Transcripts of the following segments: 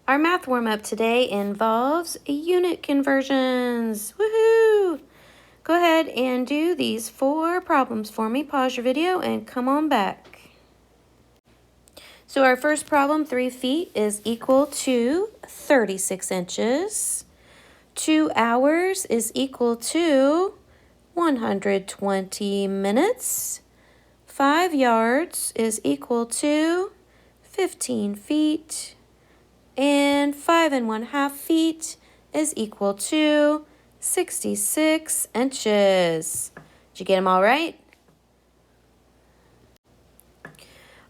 Our math warm-up today involves unit conversions. Woohoo! Go ahead and do these 4 problems for me. Pause your video and come on back. So our first problem, 3 feet, is equal to 36 inches. 2 hours is equal to 120 minutes. 5 yards is equal to 15 feet. And 5 1/2 feet is equal to 66 inches. Did you get them all right?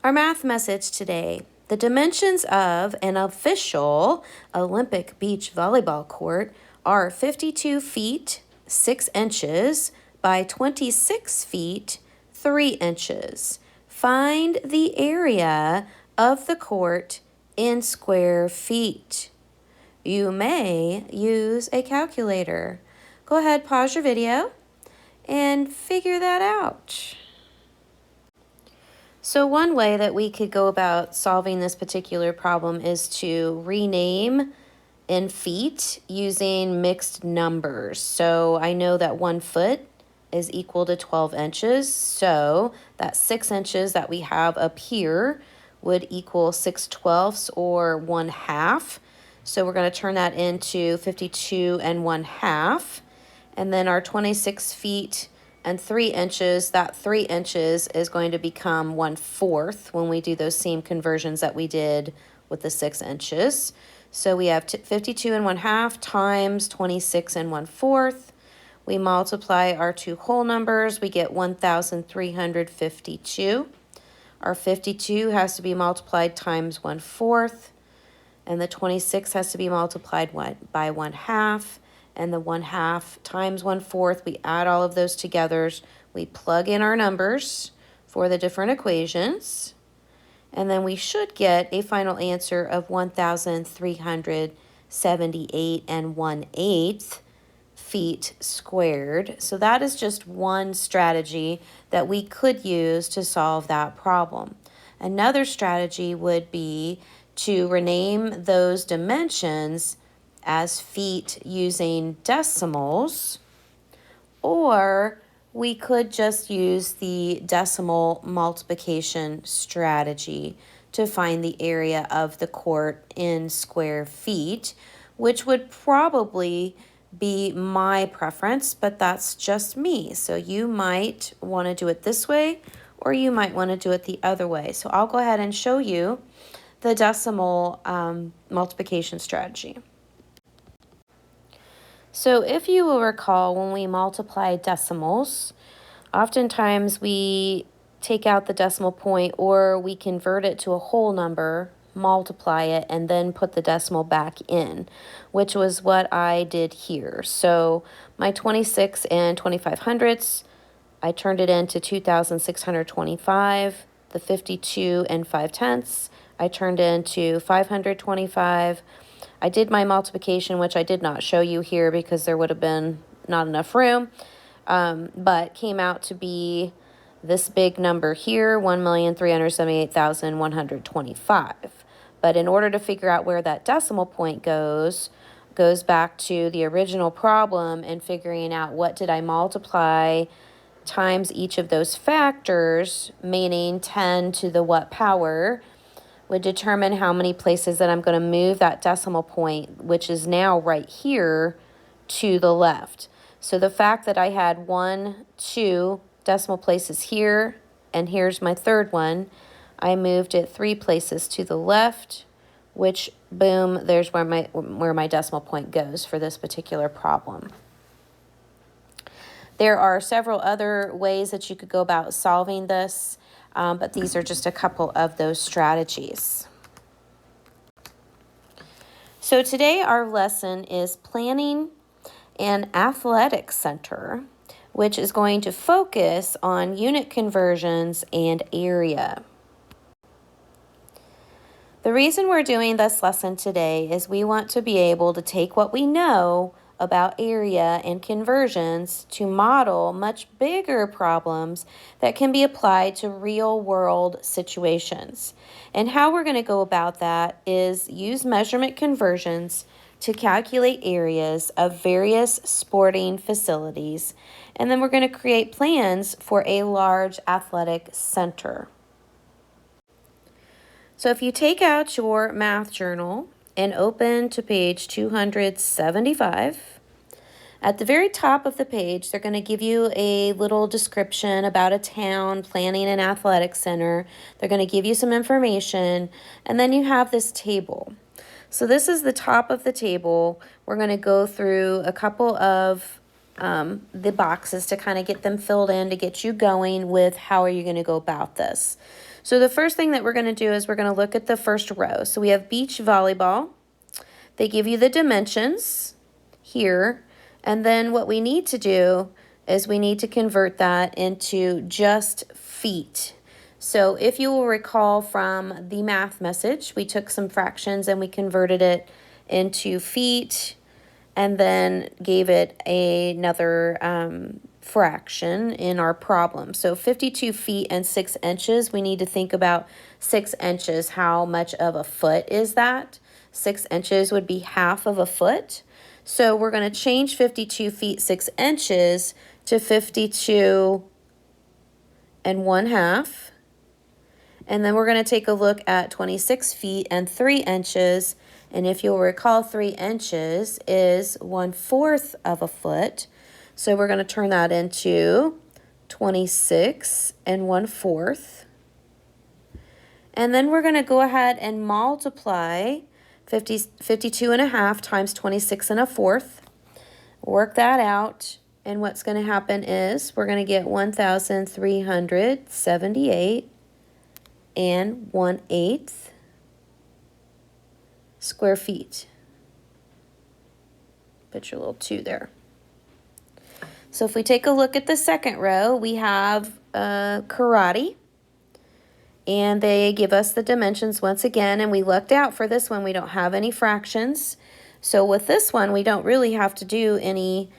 Our math message today. The dimensions of an official Olympic beach volleyball court are 52 feet, 6 inches by 26 feet, 3 inches. Find the area of the court in square feet. You may use a calculator. Go ahead, pause your video, and figure that out. So one way that we could go about solving this particular problem is to rename in feet using mixed numbers. So I know that 1 foot is equal to 12 inches, so that 6 inches that we have up here would equal 6/12 or 1/2. So we're going to turn that into 52 1/2. And then our 26 feet and 3 inches, that 3 inches is going to become 1/4 when we do those same conversions that we did with the 6 inches. So we have 52 1/2 times 26 1/4. We multiply our 2 whole numbers, we get 1,352. Our 52 has to be multiplied times 1/4, and the 26 has to be multiplied by 1/2, and the 1/2 times 1/4, we add all of those together, we plug in our numbers for the different equations, and then we should get a final answer of 1,378 1/8 feet squared. So that is just one strategy that we could use to solve that problem. Another strategy would be to rename those dimensions as feet using decimals, or we could just use the decimal multiplication strategy to find the area of the court in square feet, which would probably be my preference, but that's just me. So you might want to do it this way, or you might want to do it the other way. So I'll go ahead and show you the decimal multiplication strategy. So if you will recall, when we multiply decimals, oftentimes we take out the decimal point, or we convert it to a whole number, multiply it, and then put the decimal back in, which was what I did here. So my 26 2500ths, I turned it into 2,625. The 52 5/10ths, I turned it into 525. I did my multiplication, which I did not show you here because there would have been not enough room, but came out to be this big number here, 1,378,125. But in order to figure out where that decimal point goes back to the original problem and figuring out what did I multiply times each of those factors, meaning 10 to the what power, would determine how many places that I'm going to move that decimal point, which is now right here, to the left. So the fact that I had 1, 2 decimal places here, and here's my third one, I moved it 3 places to the left, which, boom, there's where my decimal point goes for this particular problem. There are several other ways that you could go about solving this, but these are just a couple of those strategies. So today our lesson is planning an athletic center, which is going to focus on unit conversions and area. The reason we're doing this lesson today is we want to be able to take what we know about area and conversions to model much bigger problems that can be applied to real-world situations. And how we're going to go about that is use measurement conversions to calculate areas of various sporting facilities, and then we're going to create plans for a large athletic center. So if you take out your math journal and open to page 275, at the very top of the page, they're going to give you a little description about a town planning an athletic center. They're going to give you some information, and then you have this table. So this is the top of the table. We're going to go through a couple of the boxes to kind of get them filled in to get you going with how are you going to go about this. So the first thing that we're going to do is we're going to look at the first row. So we have beach volleyball. They give you the dimensions here. And then what we need to do is we need to convert that into just feet. So if you will recall from the math message, we took some fractions and we converted it into feet and then gave it another fraction in our problem. So 52 feet and 6 inches, we need to think about 6 inches. How much of a foot is that? 6 inches would be half of a foot. So we're going to change 52 feet 6 inches to 52 and 1/2. And then we're going to take a look at 26 feet and 3 inches. And if you'll recall, 3 inches is 1/4 of a foot. So we're going to turn that into 26 and 1/4. And then we're going to go ahead and multiply 52.5 times 26 1/4. Work that out. And what's going to happen is we're going to get 1,378 and 1/8 square feet. Put your little 2 there. So if we take a look at the second row, we have karate. And they give us the dimensions once again. And we lucked out for this one. We don't have any fractions. So with this one, we don't really have to do any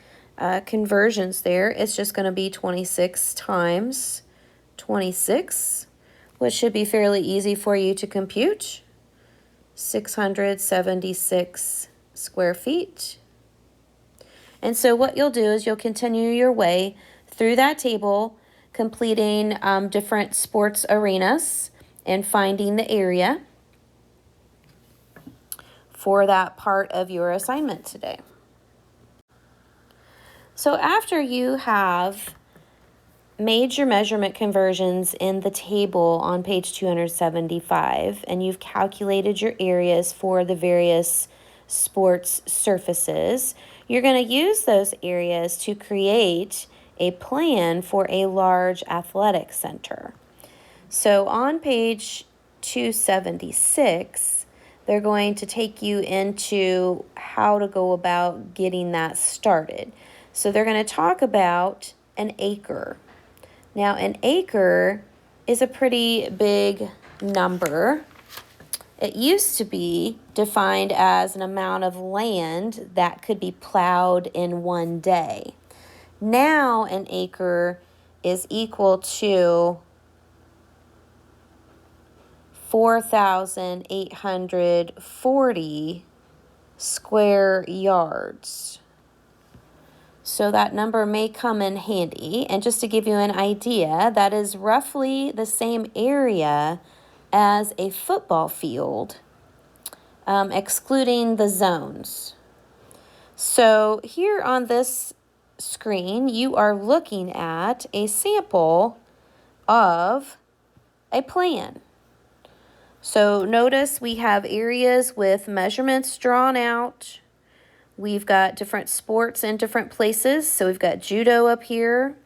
conversions there. It's just going to be 26 times 26, which should be fairly easy for you to compute. 676 square feet. And so what you'll do is you'll continue your way through that table, completing different sports arenas and finding the area for that part of your assignment today. So after you have made your measurement conversions in the table on page 275 and you've calculated your areas for the various sports surfaces, you're going to use those areas to create a plan for a large athletic center. So on page 276, they're going to take you into how to go about getting that started. So they're going to talk about an acre. Now, an acre is a pretty big number. It used to be defined as an amount of land that could be plowed in one day. Now, an acre is equal to 4,840 square yards. So that number may come in handy. And just to give you an idea, that is roughly the same area as a football field, excluding the zones. So here on this screen, you are looking at a sample of a plan. So notice we have areas with measurements drawn out. We've got different sports in different places. So we've got judo up here.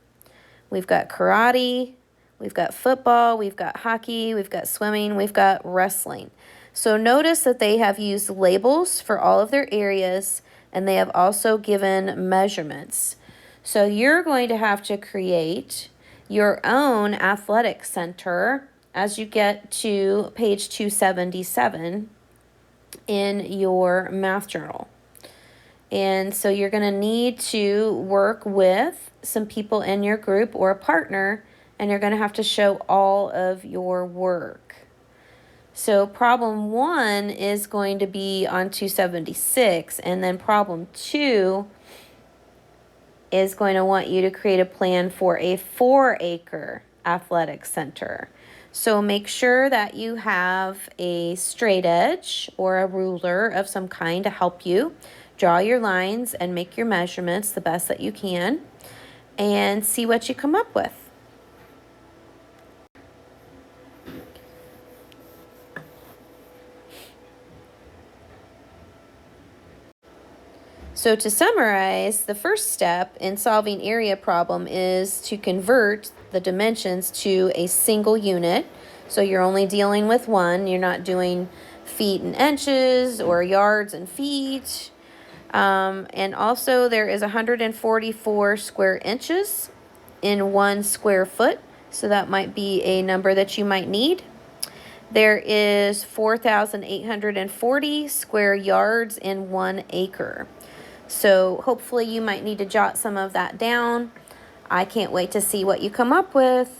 We've got karate. We've got football. We've got hockey. We've got swimming. We've got wrestling. So notice that they have used labels for all of their areas, and they have also given measurements. So you're going to have to create your own athletic center as you get to page 277 in your math journal. And so you're going to need to work with some people in your group or a partner, and you're going to have to show all of your work. So problem 1 is going to be on 276, and then problem 2 is going to want you to create a plan for a 4-acre athletic center. So make sure that you have a straight edge or a ruler of some kind to help you draw your lines and make your measurements the best that you can, and see what you come up with. So to summarize, the first step in solving area problem is to convert the dimensions to a single unit. So you're only dealing with one. You're not doing feet and inches or yards and feet. And also there is 144 square inches in 1 square foot. So that might be a number that you might need. There is 4,840 square yards in 1 acre. So hopefully you might need to jot some of that down. I can't wait to see what you come up with.